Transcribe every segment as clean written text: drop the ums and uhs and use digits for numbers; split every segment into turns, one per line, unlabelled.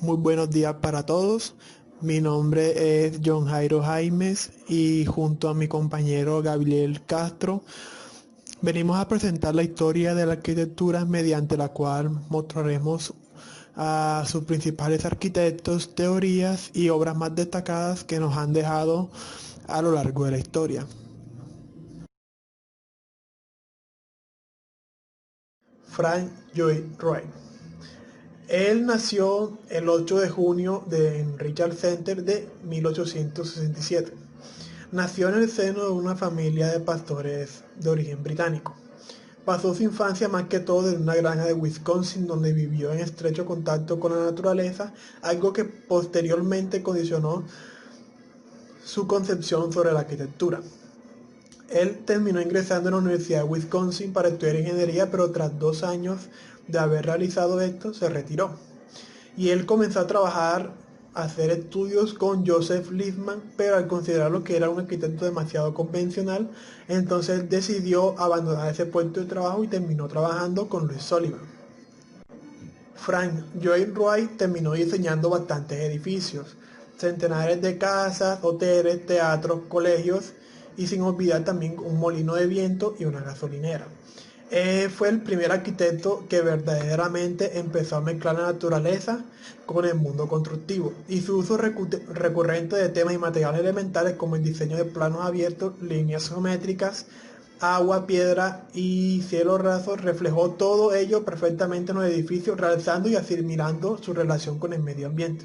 Muy buenos días para todos. Mi nombre es John Jairo Jaimes y junto a mi compañero Gabriel Castro venimos a presentar la historia de la arquitectura mediante la cual mostraremos a sus principales arquitectos, teorías y obras más destacadas que nos han dejado a lo largo de la historia. Frank Lloyd Wright. Él nació el 8 de junio en Richard Center de 1867. Nació en el seno de una familia de pastores de origen británico. Pasó su infancia más que todo en una granja de Wisconsin donde vivió en estrecho contacto con la naturaleza, algo que posteriormente condicionó su concepción sobre la arquitectura. Él terminó ingresando en la Universidad de Wisconsin para estudiar ingeniería, pero tras 2 años de haber realizado esto, se retiró. Y él comenzó a trabajar, a hacer estudios con Joseph Liebman, pero al considerarlo que era un arquitecto demasiado convencional, entonces él decidió abandonar ese puesto de trabajo y terminó trabajando con Louis Sullivan. Frank Lloyd Wright terminó diseñando bastantes edificios, centenares de casas, hoteles, teatros, colegios y sin olvidar también un molino de viento y una gasolinera. Fue el primer arquitecto que verdaderamente empezó a mezclar la naturaleza con el mundo constructivo y su uso recurrente de temas y materiales elementales como el diseño de planos abiertos, líneas geométricas, agua, piedra y cielo raso reflejó todo ello perfectamente en los edificios, realzando y asimilando su relación con el medio ambiente.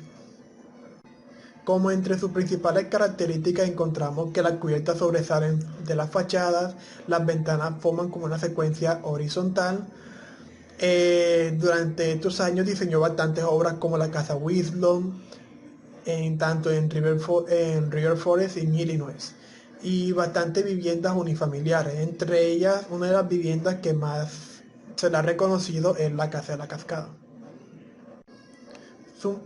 Como entre sus principales características encontramos que las cubiertas sobresalen de las fachadas, las ventanas forman como una secuencia horizontal. Durante estos años diseñó bastantes obras como la Casa Winslow, tanto en River Forest y en Illinois, y bastantes viviendas unifamiliares. Entre ellas, una de las viviendas que más se le ha reconocido es la Casa de la Cascada.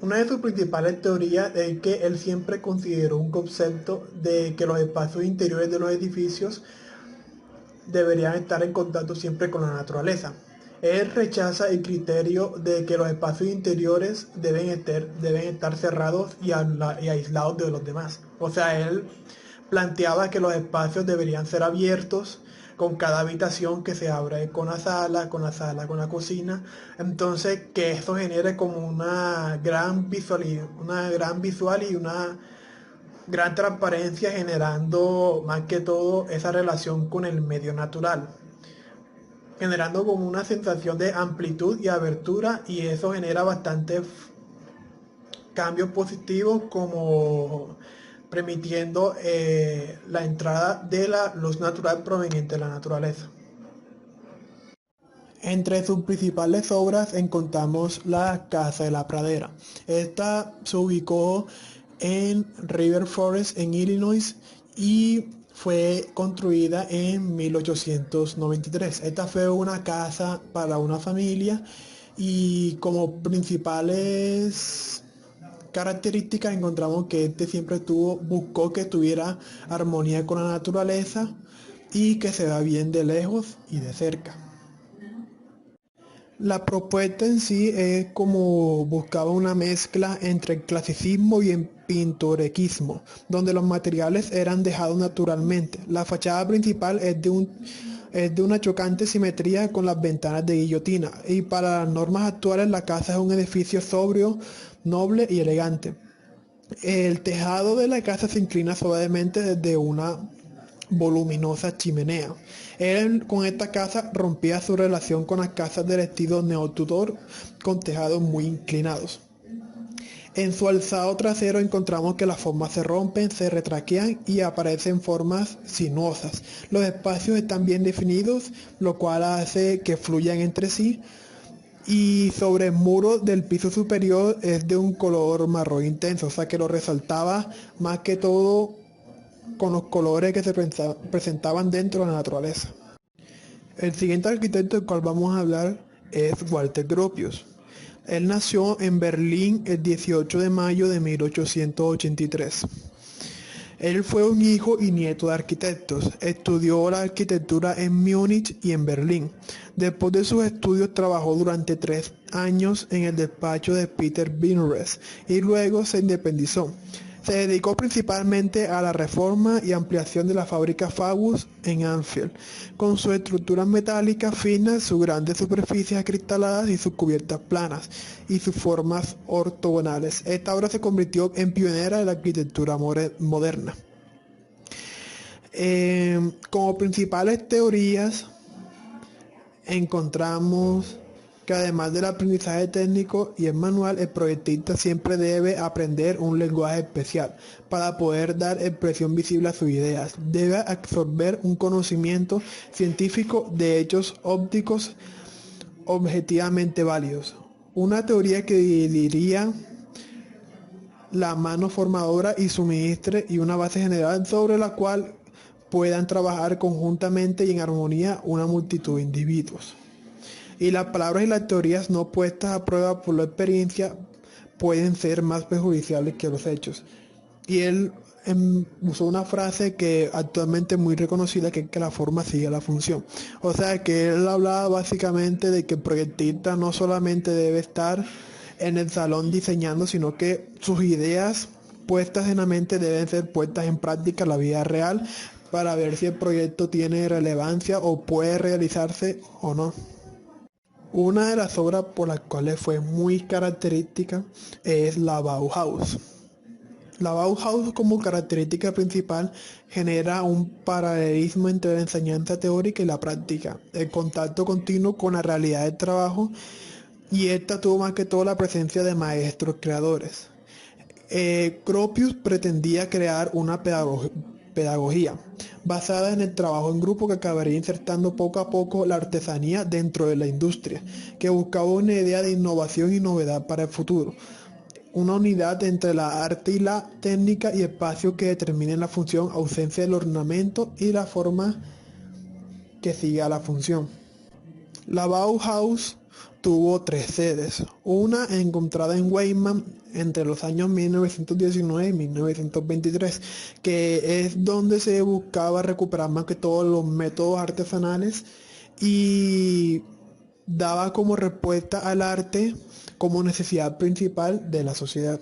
Una de sus principales teorías es que él siempre consideró un concepto de que los espacios interiores de los edificios deberían estar en contacto siempre con la naturaleza. Él rechaza el criterio de que los espacios interiores deben estar cerrados y aislados de los demás. O sea, él planteaba que los espacios deberían ser abiertos, con cada habitación que se abre con la sala, con la cocina. Entonces, que eso genere como una gran visual y una gran transparencia, generando más que todo esa relación con el medio natural, generando como una sensación de amplitud y abertura, y eso genera bastantes cambios positivos como permitiendo la entrada de la luz natural proveniente de la naturaleza. Entre sus principales obras encontramos la Casa de la Pradera. Esta se ubicó en River Forest, en Illinois, y fue construida en 1893. Esta fue una casa para una familia y como principales características encontramos que este siempre buscó que tuviera armonía con la naturaleza y que se vea bien de lejos y de cerca. La propuesta en sí es como buscaba una mezcla entre el clasicismo y el pintoresquismo, donde los materiales eran dejados naturalmente. La fachada principal es de una chocante simetría con las ventanas de guillotina, y para las normas actuales la casa es un edificio sobrio, noble y elegante. El tejado de la casa se inclina suavemente desde una voluminosa chimenea. Él con esta casa rompía su relación con las casas del estilo neotudor con tejados muy inclinados. En su alzado trasero encontramos que las formas se rompen, se retraquean y aparecen formas sinuosas. Los espacios están bien definidos, lo cual hace que fluyan entre sí. Y sobre el muro del piso superior es de un color marrón intenso, o sea que lo resaltaba más que todo con los colores que se presentaban dentro de la naturaleza. El siguiente arquitecto del cual vamos a hablar es Walter Gropius. Él nació en Berlín el 18 de mayo de 1883. Él fue un hijo y nieto de arquitectos. Estudió la arquitectura en Múnich y en Berlín. Después de sus estudios trabajó durante 3 años en el despacho de Peter Vinres y luego se independizó. Se dedicó principalmente a la reforma y ampliación de la fábrica Fabus en Anfield, con sus estructuras metálicas finas, sus grandes superficies acristaladas y sus cubiertas planas, y sus formas ortogonales. Esta obra se convirtió en pionera de la arquitectura moderna. Como principales teorías encontramos que además del aprendizaje técnico y el manual, el proyectista siempre debe aprender un lenguaje especial para poder dar expresión visible a sus ideas. Debe absorber un conocimiento científico de hechos ópticos objetivamente válidos. Una teoría que diría la mano formadora y suministre y una base general sobre la cual puedan trabajar conjuntamente y en armonía una multitud de individuos. Y las palabras y las teorías no puestas a prueba por la experiencia pueden ser más perjudiciales que los hechos. Y él usó una frase que actualmente es muy reconocida, que es que la forma sigue la función. O sea que él hablaba básicamente de que el proyectista no solamente debe estar en el salón diseñando, sino que sus ideas puestas en la mente deben ser puestas en práctica en la vida real para ver si el proyecto tiene relevancia o puede realizarse o no. Una de las obras por las cuales fue muy característica es la Bauhaus. La Bauhaus como característica principal genera un paralelismo entre la enseñanza teórica y la práctica, el contacto continuo con la realidad del trabajo, y esta tuvo más que todo la presencia de maestros creadores. Gropius pretendía crear una pedagogía basada en el trabajo en grupo que acabaría insertando poco a poco la artesanía dentro de la industria, que buscaba una idea de innovación y novedad para el futuro, una unidad entre la arte y la técnica y espacio que determinen la función, ausencia del ornamento y la forma que siga la función. La Bauhaus tuvo 3 sedes, una encontrada en Weimar entre los años 1919 y 1923, que es donde se buscaba recuperar más que todos los métodos artesanales y daba como respuesta al arte como necesidad principal de la sociedad.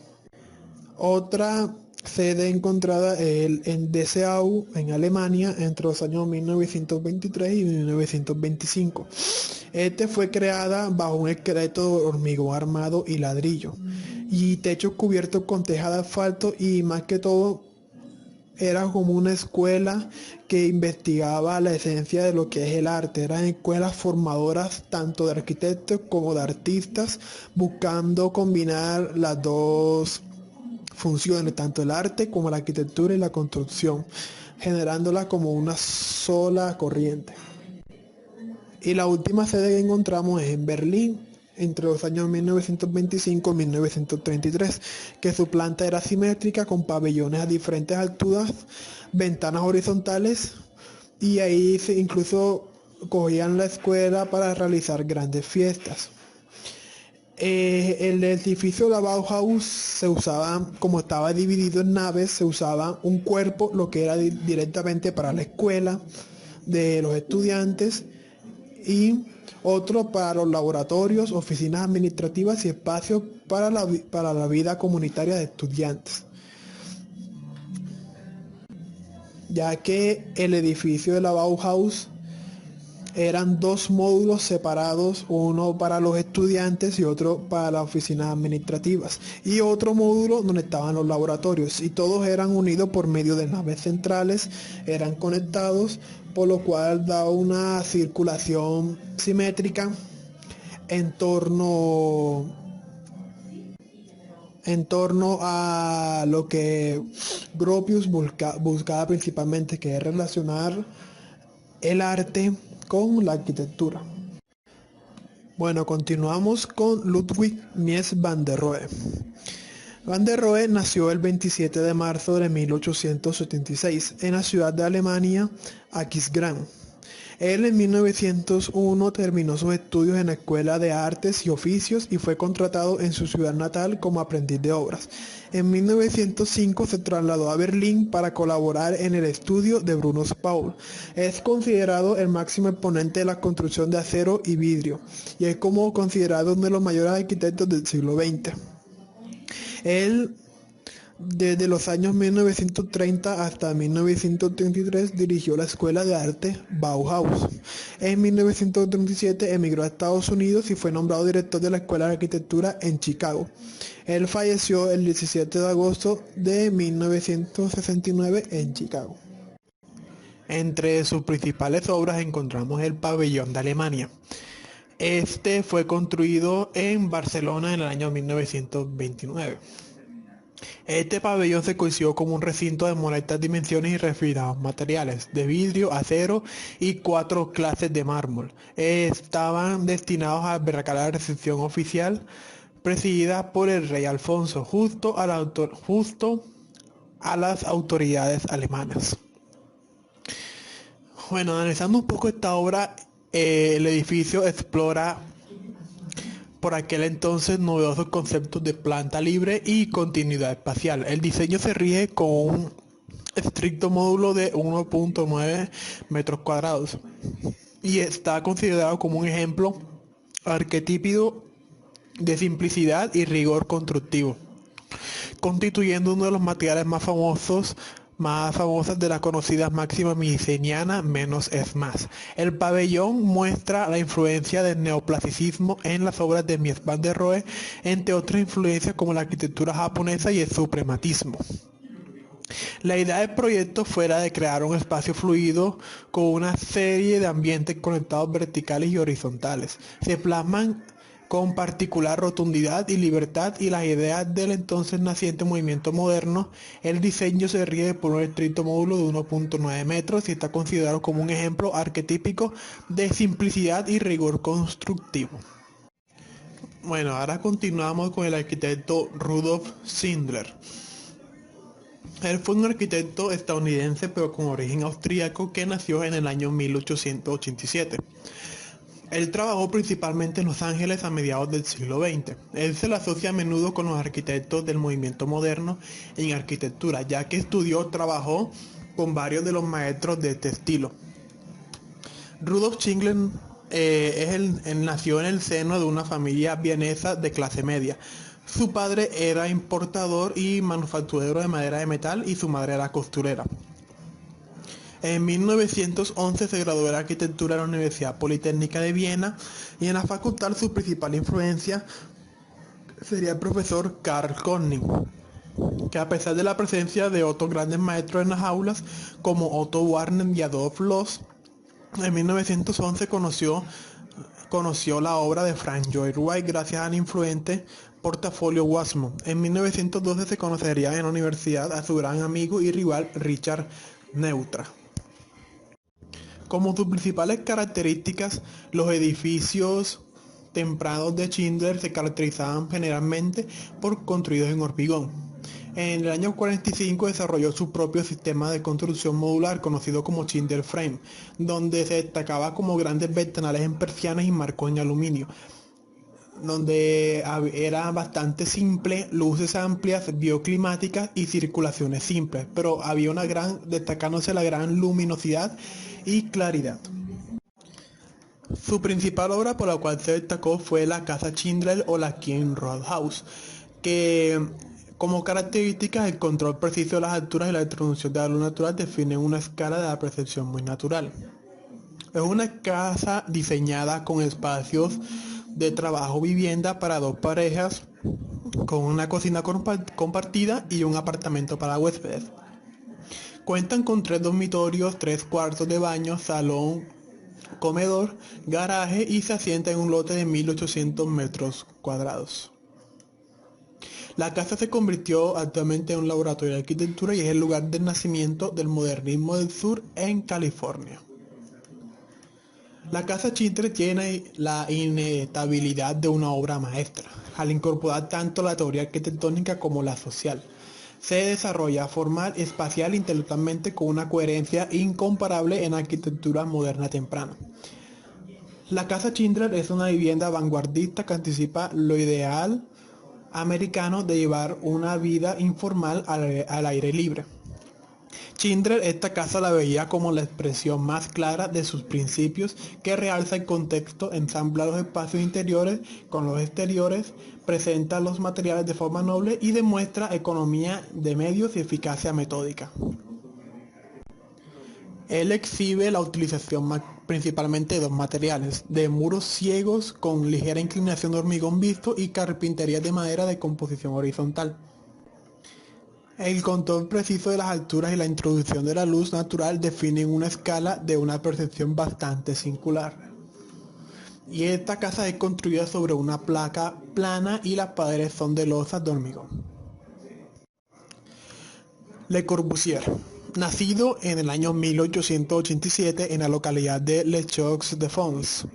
Otra sede encontrada en Dessau, en Alemania, entre los años 1923 y 1925. Este fue creada bajo un esqueleto de hormigón armado y ladrillo, y techos cubiertos con teja de asfalto, y más que todo era como una escuela que investigaba la esencia de lo que es el arte. Eran escuelas formadoras tanto de arquitectos como de artistas, buscando combinar las dos funciones, tanto el arte como la arquitectura y la construcción, generándola como una sola corriente. Y la última sede que encontramos es en Berlín, entre los años 1925 y 1933, que su planta era simétrica con pabellones a diferentes alturas, ventanas horizontales, y ahí incluso cogían la escuela para realizar grandes fiestas. El edificio de la Bauhaus se usaba, como estaba dividido en naves, se usaba un cuerpo, lo que era directamente para la escuela de los estudiantes, y otro para los laboratorios, oficinas administrativas y espacios para la vida comunitaria de estudiantes. Ya que el edificio de la Bauhaus eran 2 módulos separados, uno para los estudiantes y otro para las oficinas administrativas, y otro módulo donde estaban los laboratorios, y todos eran unidos por medio de naves centrales, eran conectados, por lo cual daba una circulación simétrica en torno a lo que Gropius buscaba principalmente, que es relacionar el arte con la arquitectura. Bueno, continuamos con Ludwig Mies van der Rohe. Van der Rohe nació el 27 de marzo de 1876 en la ciudad de Alemania, Aquisgrán. Él en 1901 terminó sus estudios en la Escuela de Artes y Oficios y fue contratado en su ciudad natal como aprendiz de obras. En 1905 se trasladó a Berlín para colaborar en el estudio de Bruno Paul. Es considerado el máximo exponente de la construcción de acero y vidrio y es como considerado uno de los mayores arquitectos del siglo XX. Él desde los años 1930 hasta 1933 dirigió la Escuela de Arte Bauhaus. En 1937 emigró a Estados Unidos y fue nombrado director de la Escuela de Arquitectura en Chicago. Él falleció el 17 de agosto de 1969 en Chicago. Entre sus principales obras encontramos el Pabellón de Alemania. Este fue construido en Barcelona en el año 1929. Este pabellón se concibió como un recinto de modestas dimensiones y refinados materiales, de vidrio, acero y 4 clases de mármol. Estaban destinados a albergar la recepción oficial presidida por el rey Alfonso, justo a las autoridades alemanas. Bueno, analizando un poco esta obra, el edificio explora por aquel entonces novedosos conceptos de planta libre y continuidad espacial. El diseño se rige con un estricto módulo de 1.9 metros cuadrados y está considerado como un ejemplo arquetípico de simplicidad y rigor constructivo, constituyendo uno de los materiales más famosas de la conocida máxima miceniana, menos es más. El pabellón muestra la influencia del neoclasicismo en las obras de Mies van der Rohe, entre otras influencias como la arquitectura japonesa y el suprematismo. La idea del proyecto fuera de crear un espacio fluido con una serie de ambientes conectados verticales y horizontales. Se plasman con particular rotundidad y libertad y las ideas del entonces naciente movimiento moderno. El diseño se rige por un estricto módulo de 1.9 metros y está considerado como un ejemplo arquetípico de simplicidad y rigor constructivo. Bueno, ahora continuamos con el arquitecto Rudolf Schindler. Él fue un arquitecto estadounidense pero con origen austríaco que nació en el año 1887. Él trabajó principalmente en Los Ángeles a mediados del siglo XX. Él se le asocia a menudo con los arquitectos del movimiento moderno en arquitectura, ya que trabajó con varios de los maestros de este estilo. Rudolf Schindler él nació en el seno de una familia vienesa de clase media. Su padre era importador y manufacturero de madera de metal y su madre era costurera. En 1911 se graduó de arquitectura en la Universidad Politécnica de Viena y en la facultad su principal influencia sería el profesor Karl Corning, que a pesar de la presencia de otros grandes maestros en las aulas como Otto Warner y Adolf Loos, en 1911 conoció la obra de Frank Lloyd Wright gracias al influente portafolio Wasmont. En 1912 se conocería en la universidad a su gran amigo y rival Richard Neutra. Como sus principales características, los edificios tempranos de Schindler se caracterizaban generalmente por construidos en hormigón. En el año 45 desarrolló su propio sistema de construcción modular conocido como Schindler Frame, donde se destacaba como grandes ventanales en persianas y marcos en aluminio, donde era bastante simple, luces amplias, bioclimáticas y circulaciones simples, pero había destacándose la gran luminosidad y claridad. Su principal obra por la cual se destacó fue la Casa Schindler o la King Road House, que como características el control preciso de las alturas y la distribución de la luz natural definen una escala de la percepción muy natural. Es una casa diseñada con espacios de trabajo vivienda para 2 parejas, con una cocina compartida y un apartamento para huéspedes. Cuentan con 3 dormitorios, 3 cuartos de baño, salón, comedor, garaje y se asienta en un lote de 1800 metros cuadrados. La casa se convirtió actualmente en un laboratorio de arquitectura y es el lugar del nacimiento del modernismo del sur en California. La casa Schindler tiene la inevitabilidad de una obra maestra, al incorporar tanto la teoría arquitectónica como la social. se desarrolla formal, espacial e intelectualmente con una coherencia incomparable en arquitectura moderna temprana. La Casa Schindler es una vivienda vanguardista que anticipa lo ideal americano de llevar una vida informal al aire libre. Schindler esta casa la veía como la expresión más clara de sus principios, que realza el contexto, ensambla los espacios interiores con los exteriores, presenta los materiales de forma noble y demuestra economía de medios y eficacia metódica. Él exhibe la utilización principalmente de dos materiales, de muros ciegos con ligera inclinación de hormigón visto y carpinterías de madera de composición horizontal. El control preciso de las alturas y la introducción de la luz natural definen una escala de una percepción bastante singular. Y esta casa es construida sobre una placa plana y las paredes son de losas de hormigón. Le Corbusier. Nacido en el año 1887 en la localidad de Les Chaux-de-Fonds.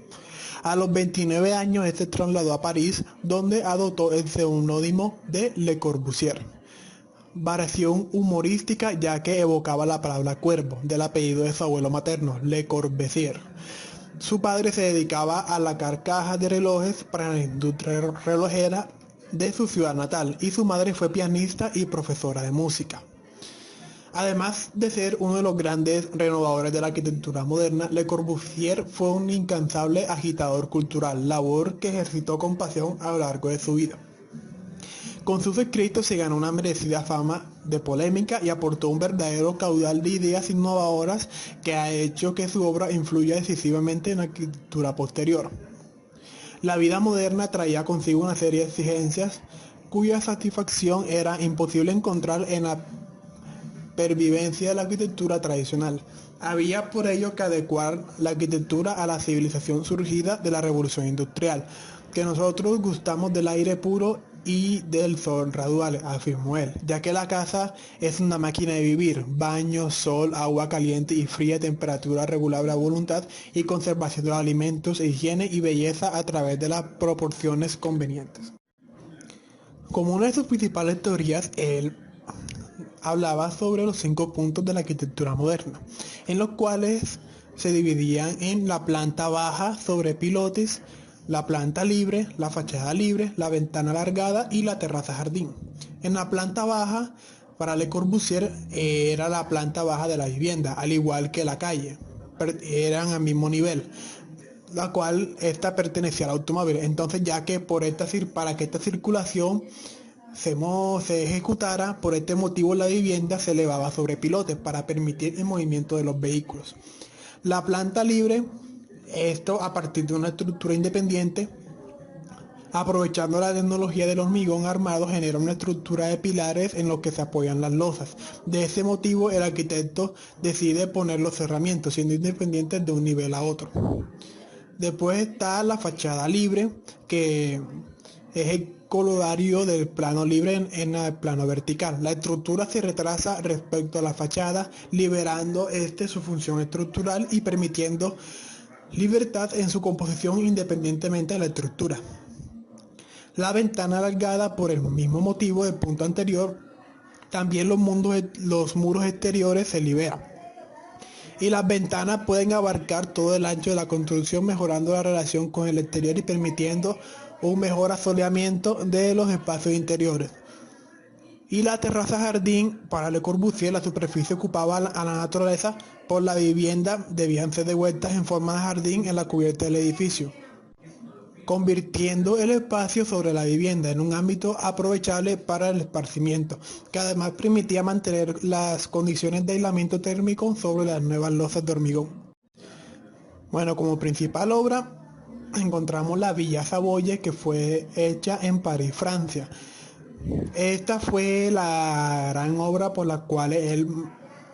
A los 29 años se trasladó a París, donde adoptó el seudónimo de Le Corbusier. Variación humorística ya que evocaba la palabra cuervo, del apellido de su abuelo materno, Le Corbusier. Su padre se dedicaba a lacar cajas de relojes para la industria relojera de su ciudad natal y su madre fue pianista y profesora de música. Además de ser uno de los grandes renovadores de la arquitectura moderna, Le Corbusier fue un incansable agitador cultural, labor que ejercitó con pasión a lo largo de su vida. Con sus escritos se ganó una merecida fama de polémica y aportó un verdadero caudal de ideas innovadoras que ha hecho que su obra influya decisivamente en la arquitectura posterior. La vida moderna traía consigo una serie de exigencias cuya satisfacción era imposible encontrar en la pervivencia de la arquitectura tradicional. Había por ello que adecuar la arquitectura a la civilización surgida de la revolución industrial, que nosotros gustamos del aire puro y del sol radial, afirmó él, ya que la casa es una máquina de vivir, baño, sol, agua caliente y fría, temperatura regulable a voluntad y conservación de los alimentos, higiene y belleza a través de las proporciones convenientes. Como una de sus principales teorías, él hablaba sobre los 5 puntos de la arquitectura moderna, en los cuales se dividían en la planta baja sobre pilotes, la planta libre, la fachada libre, la ventana alargada y la terraza jardín. En la planta baja, para Le Corbusier, era la planta baja de la vivienda, al igual que la calle, eran al mismo nivel, la cual esta pertenecía al automóvil. Entonces, ya que para que esta circulación se ejecutara, por este motivo la vivienda se elevaba sobre pilotes para permitir el movimiento de los vehículos. La planta libre, esto a partir de una estructura independiente, aprovechando la tecnología del hormigón armado, genera una estructura de pilares en los que se apoyan las losas. De ese motivo, el arquitecto decide poner los cerramientos, siendo independientes de un nivel a otro. Después está la fachada libre, que es el corolario del plano libre en el plano vertical. La estructura se retrasa respecto a la fachada, liberando su función estructural y permitiendo libertad en su composición independientemente de la estructura. La ventana alargada, por el mismo motivo del punto anterior, también los muros exteriores se liberan. Y las ventanas pueden abarcar todo el ancho de la construcción, mejorando la relación con el exterior y permitiendo un mejor asoleamiento de los espacios interiores. Y la terraza jardín, para Le Corbusier, la superficie ocupada a la naturaleza por la vivienda debían ser devueltas en forma de jardín en la cubierta del edificio, convirtiendo el espacio sobre la vivienda en un ámbito aprovechable para el esparcimiento, que además permitía mantener las condiciones de aislamiento térmico sobre las nuevas losas de hormigón. Bueno, como principal obra encontramos la Villa Savoye, que fue hecha en París, Francia. Esta fue la gran obra por la cual él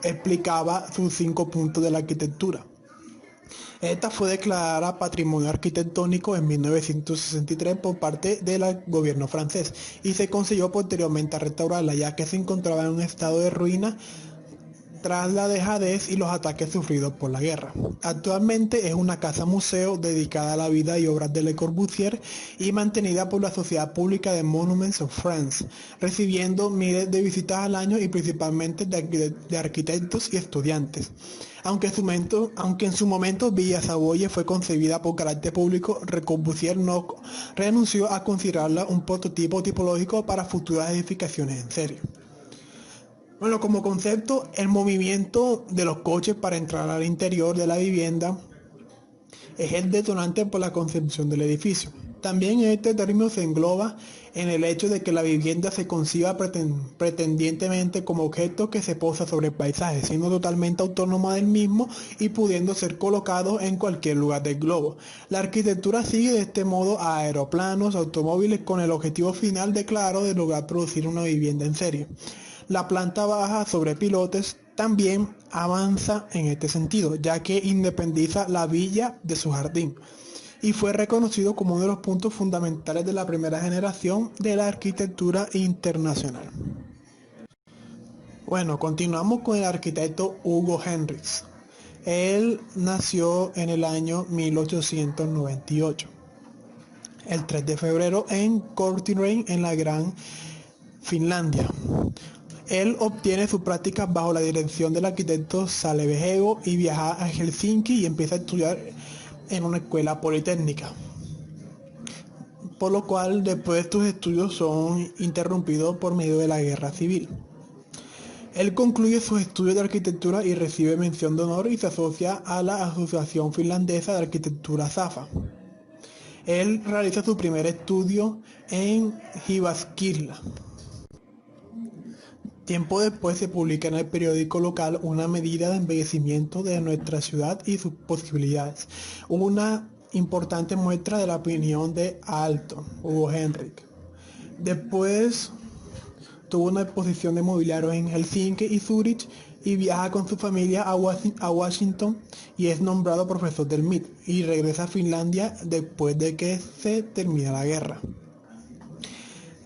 explicaba sus 5 puntos de la arquitectura. Esta fue declarada Patrimonio Arquitectónico en 1963 por parte del gobierno francés y se consiguió posteriormente restaurarla, ya que se encontraba en un estado de ruina tras la dejadez y los ataques sufridos por la guerra. Actualmente es una casa museo dedicada a la vida y obras de Le Corbusier y mantenida por la Sociedad Pública de Monuments of France, recibiendo miles de visitas al año y principalmente de arquitectos y estudiantes. Aunque en su momento Villa Savoye fue concebida por carácter público, Le Corbusier no renunció a considerarla un prototipo tipológico para futuras edificaciones en serie. Bueno, como concepto, el movimiento de los coches para entrar al interior de la vivienda es el detonante por la concepción del edificio. También este término se engloba en el hecho de que la vivienda se conciba pretendientemente como objeto que se posa sobre el paisaje, siendo totalmente autónoma del mismo y pudiendo ser colocado en cualquier lugar del globo. La arquitectura sigue de este modo a aeroplanos, automóviles, con el objetivo final de lograr producir una vivienda en serie. La planta baja sobre pilotes también avanza en este sentido, ya que independiza la villa de su jardín y fue reconocido como uno de los puntos fundamentales de la primera generación de la arquitectura internacional. Bueno, continuamos con el arquitecto Hugo Henrichs. Él nació en el año 1898, el 3 de febrero en Kortirainen, en la Gran Finlandia. Él obtiene sus prácticas bajo la dirección del arquitecto Salevehevo y viaja a Helsinki y empieza a estudiar en una escuela politécnica, por lo cual después estos estudios son interrumpidos por medio de la guerra civil. Él concluye sus estudios de arquitectura y recibe mención de honor y se asocia a la Asociación Finlandesa de Arquitectura SAFA. Él realiza su primer estudio en Jyväskylä. Tiempo después se publica en el periódico local una medida de envejecimiento de nuestra ciudad y sus posibilidades, una importante muestra de la opinión de Aalto, Hugo Henrik. Después tuvo una exposición de mobiliario en Helsinki y Zúrich y viaja con su familia a Washington y es nombrado profesor del MIT y regresa a Finlandia después de que se termina la guerra.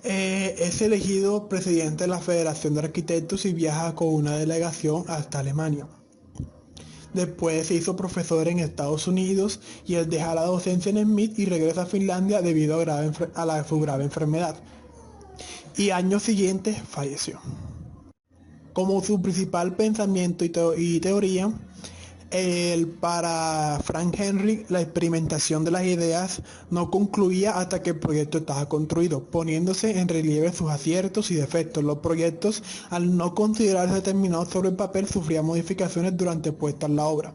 Es elegido presidente de la Federación de Arquitectos y viaja con una delegación hasta Alemania. Después se hizo profesor en Estados Unidos y él deja la docencia en el MIT y regresa a Finlandia debido a su grave enfermedad. Y años siguientes falleció. Como su principal pensamiento y teoría, para Frank Henry, la experimentación de las ideas no concluía hasta que el proyecto estaba construido, poniéndose en relieve sus aciertos y defectos. Los proyectos, al no considerarse terminados sobre el papel, sufrían modificaciones durante puesta en la obra.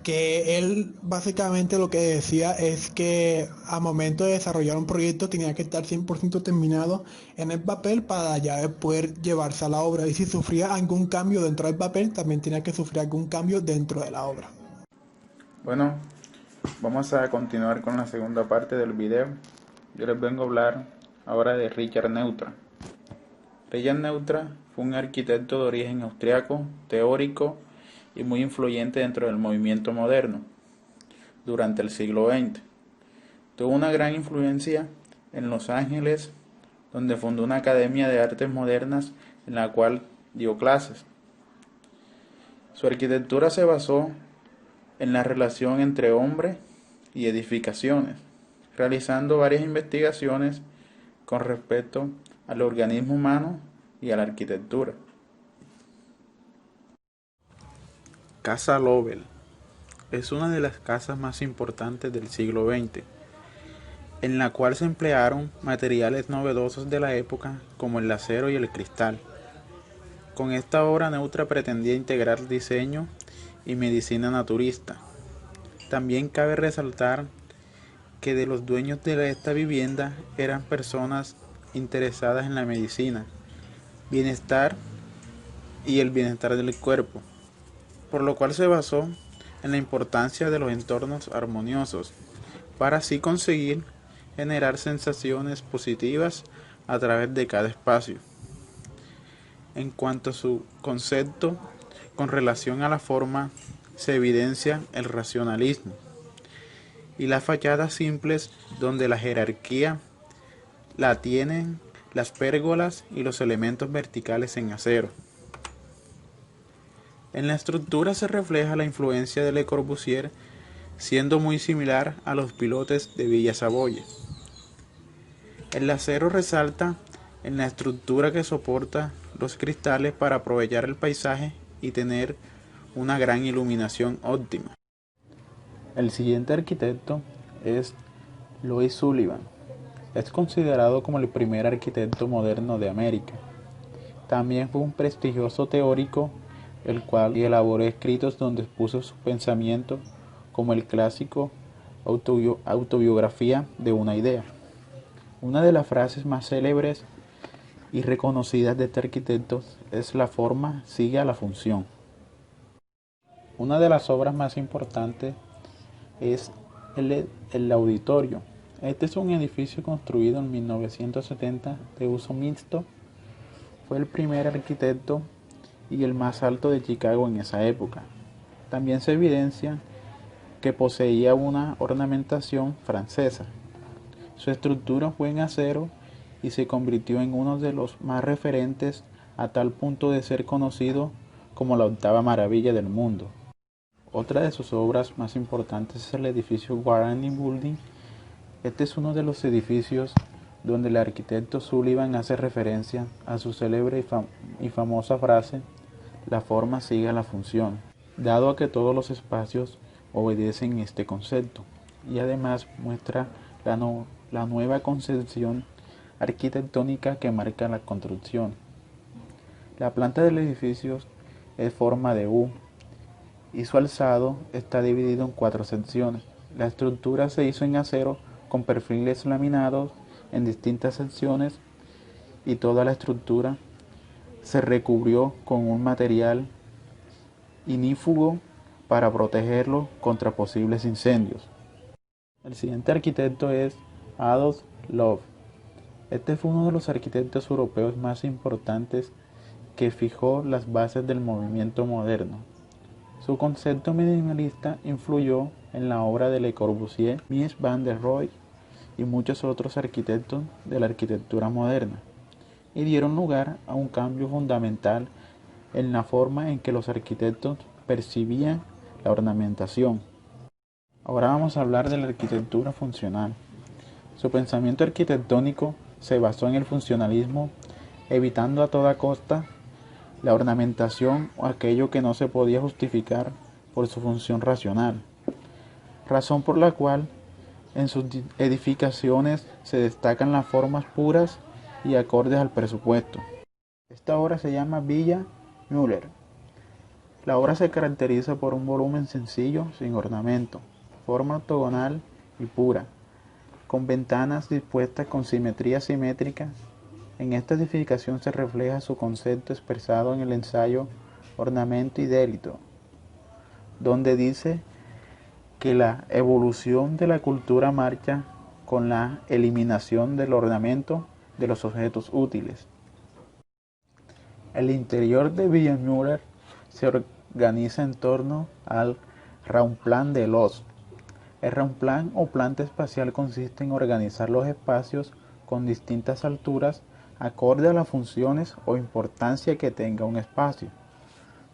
Que él básicamente lo que decía es que al momento de desarrollar un proyecto tenía que estar 100% terminado en el papel para ya poder llevarse a la obra, y si sufría algún cambio dentro del papel también tenía que sufrir algún cambio dentro de la obra.
Bueno, vamos a continuar con la segunda parte del video. Yo les vengo a hablar ahora de Richard Neutra. Richard Neutra fue un arquitecto de origen austriaco, teórico y muy influyente dentro del movimiento moderno durante el siglo XX. Tuvo una gran influencia en Los Ángeles, donde fundó una academia de artes modernas en la cual dio clases. Su arquitectura se basó en la relación entre hombre y edificaciones, realizando varias investigaciones con respecto al organismo humano y a la arquitectura. Casa Lovell es una de las casas más importantes del siglo XX, en la cual se emplearon materiales novedosos de la época como el acero y el cristal. Con esta obra Neutra pretendía integrar diseño y medicina naturista. También cabe resaltar que de los dueños de esta vivienda eran personas interesadas en la medicina, bienestar y el bienestar del cuerpo, por lo cual se basó en la importancia de los entornos armoniosos, para así conseguir generar sensaciones positivas a través de cada espacio. En cuanto a su concepto con relación a la forma, se evidencia el racionalismo y las fachadas simples, donde la jerarquía la tienen las pérgolas y los elementos verticales en acero. En la estructura se refleja la influencia de Le Corbusier, siendo muy similar a los pilotes de Villa Savoye. El acero resalta en la estructura que soporta los cristales para aprovechar el paisaje y tener una gran iluminación óptima. El siguiente arquitecto es Louis Sullivan. Es considerado como el primer arquitecto moderno de América. También fue un prestigioso teórico, el cual elaboró escritos donde expuso su pensamiento, como el clásico Autobiografía de una idea. Una de las frases más célebres y reconocidas de este arquitecto es: la forma sigue a la función. Una de las obras más importantes es el Auditorio. Este es un edificio construido en 1970 de uso mixto. Fue el primer arquitecto y el más alto de Chicago en esa época. También se evidencia que poseía una ornamentación francesa. Su estructura fue en acero y se convirtió en uno de los más referentes, a tal punto de ser conocido como la octava maravilla del mundo. Otra de sus obras más importantes es el edificio Guarani Building. Este es uno de los edificios donde el arquitecto Sullivan hace referencia a su célebre y famosa frase: la forma sigue a la función, dado a que todos los espacios obedecen este concepto, y además muestra la nueva concepción arquitectónica que marca la construcción. La planta del edificio es forma de U y su alzado está dividido en 4 secciones. La estructura se hizo en acero con perfiles laminados en distintas secciones, y toda la estructura se recubrió con un material ignífugo para protegerlo contra posibles incendios. El siguiente arquitecto es Adolf Loos. Este fue uno de los arquitectos europeos más importantes que fijó las bases del movimiento moderno. Su concepto minimalista influyó en la obra de Le Corbusier, Mies van der Rohe y muchos otros arquitectos de la arquitectura moderna, y dieron lugar a un cambio fundamental en la forma en que los arquitectos percibían la ornamentación. Ahora vamos a hablar de la arquitectura funcional. Su pensamiento arquitectónico se basó en el funcionalismo, evitando a toda costa la ornamentación o aquello que no se podía justificar por su función racional, razón por la cual en sus edificaciones se destacan las formas puras y acordes al presupuesto. Esta obra se llama Villa Müller. La obra se caracteriza por un volumen sencillo, sin ornamento, forma octogonal y pura, con ventanas dispuestas con simetría simétrica. En esta edificación se refleja su concepto expresado en el ensayo Ornamento y Delito, donde dice que la evolución de la cultura marcha con la eliminación del ornamento de los objetos útiles. El interior de Villa Müller se organiza en torno al Raumplan de Loos. El Raumplan o planta espacial consiste en organizar los espacios con distintas alturas acorde a las funciones o importancia que tenga un espacio.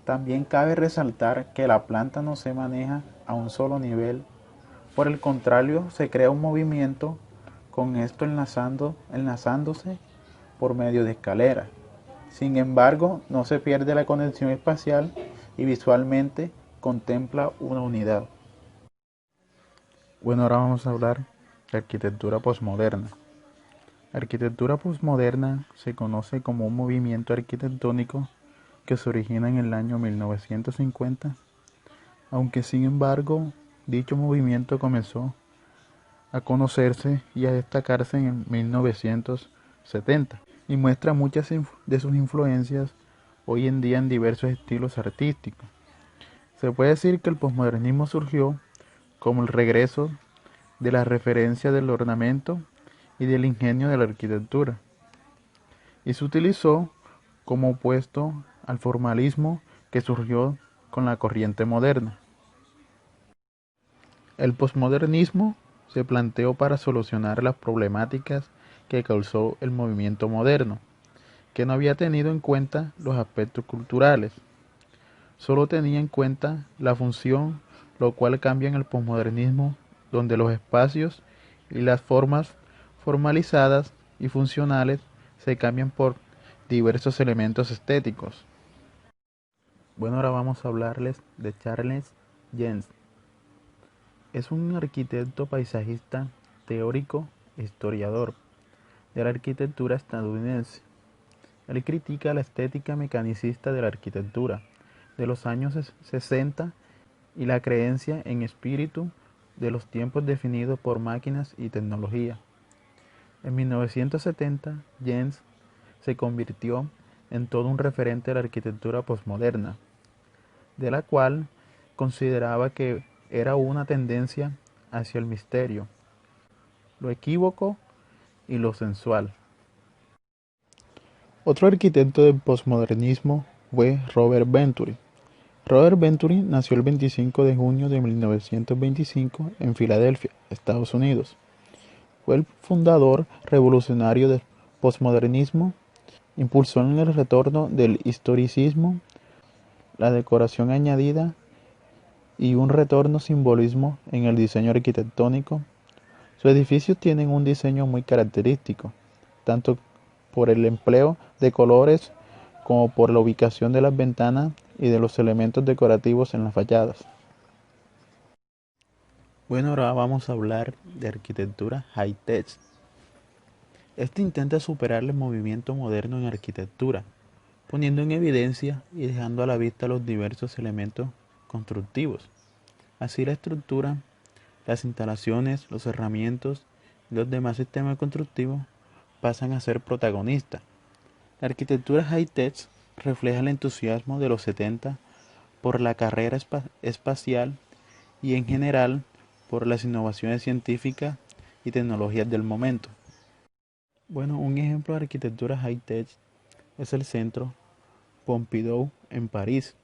También cabe resaltar que la planta no se maneja a un solo nivel, por el contrario se crea un movimiento, con esto enlazándose por medio de escaleras. Sin embargo, no se pierde la conexión espacial y visualmente contempla una unidad. Bueno, ahora vamos a hablar de arquitectura posmoderna. La arquitectura posmoderna se conoce como un movimiento arquitectónico que se origina en el año 1950, aunque sin embargo dicho movimiento comenzó a conocerse y a destacarse en 1970 y muestra muchas de sus influencias hoy en día en diversos estilos artísticos. Se puede decir que el posmodernismo surgió como el regreso de la referencia del ornamento y del ingenio de la arquitectura, y se utilizó como opuesto al formalismo que surgió con la corriente moderna. El posmodernismo se planteó para solucionar las problemáticas que causó el movimiento moderno, que no había tenido en cuenta los aspectos culturales. solo tenía en cuenta la función, lo cual cambia en el posmodernismo, donde los espacios y las formas formalizadas y funcionales se cambian por diversos elementos estéticos. Bueno, ahora vamos a hablarles de Charles Jens. Es un arquitecto paisajista, teórico e historiador de la arquitectura estadounidense. Él critica la estética mecanicista de la arquitectura de los años 60 y la creencia en espíritu de los tiempos definidos por máquinas y tecnología. En 1970, Jens se convirtió en todo un referente de la arquitectura posmoderna, de la cual consideraba que era una tendencia hacia el misterio, lo equívoco y lo sensual. Otro arquitecto del posmodernismo fue Robert Venturi. Robert Venturi nació el 25 de junio de 1925 en Filadelfia, Estados Unidos. Fue el fundador revolucionario del posmodernismo, impulsó en el retorno del historicismo, la decoración añadida y un retorno simbolismo en el diseño arquitectónico. Sus edificios tienen un diseño muy característico, tanto por el empleo de colores como por la ubicación de las ventanas y de los elementos decorativos en las fachadas. Bueno, ahora vamos a hablar de arquitectura high-tech. Este intenta superar el movimiento moderno en arquitectura, poniendo en evidencia y dejando a la vista los diversos elementos constructivos. Así la estructura, las instalaciones, los herramientas y los demás sistemas constructivos pasan a ser protagonistas. La arquitectura high-tech refleja el entusiasmo de los 70 por la carrera espacial y en general por las innovaciones científicas y tecnologías del momento. Bueno, un ejemplo de arquitectura high-tech es el Centro Pompidou en París,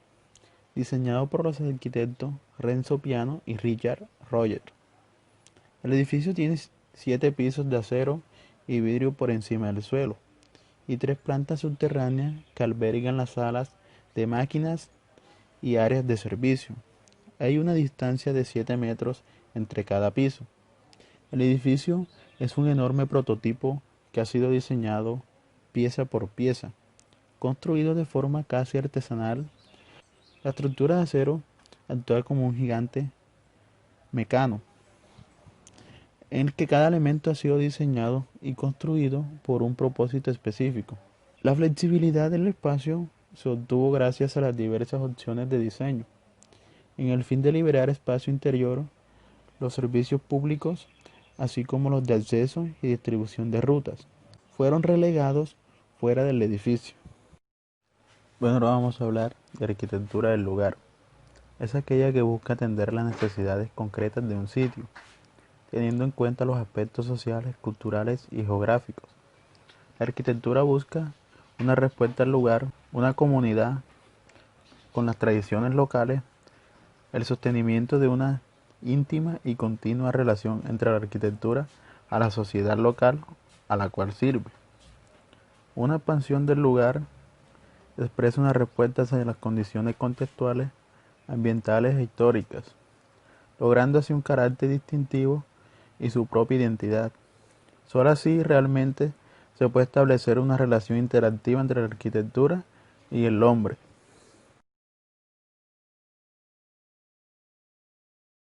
diseñado por los arquitectos Renzo Piano y Richard Roger. El edificio tiene 7 pisos de acero y vidrio por encima del suelo y 3 plantas subterráneas que albergan las salas de máquinas y áreas de servicio. Hay una distancia de 7 metros entre cada piso. El edificio es un enorme prototipo que ha sido diseñado pieza por pieza, construido de forma casi artesanal. La estructura de acero actúa como un gigante mecano, en el que cada elemento ha sido diseñado y construido por un propósito específico. La flexibilidad del espacio se obtuvo gracias a las diversas opciones de diseño, en el fin de liberar espacio interior, los servicios públicos, así como los de acceso y distribución de rutas, fueron relegados fuera del edificio. Bueno, ahora vamos a hablar de arquitectura del lugar. Es aquella que busca atender las necesidades concretas de un sitio, teniendo en cuenta los aspectos sociales, culturales y geográficos. La arquitectura busca una respuesta al lugar, una comunidad con las tradiciones locales, el sostenimiento de una íntima y continua relación entre la arquitectura a la sociedad local a la cual sirve. Una expansión del lugar expresa una respuesta hacia las condiciones contextuales, ambientales e históricas, logrando así un carácter distintivo y su propia identidad. Solo así realmente se puede establecer una relación interactiva entre la arquitectura y el hombre.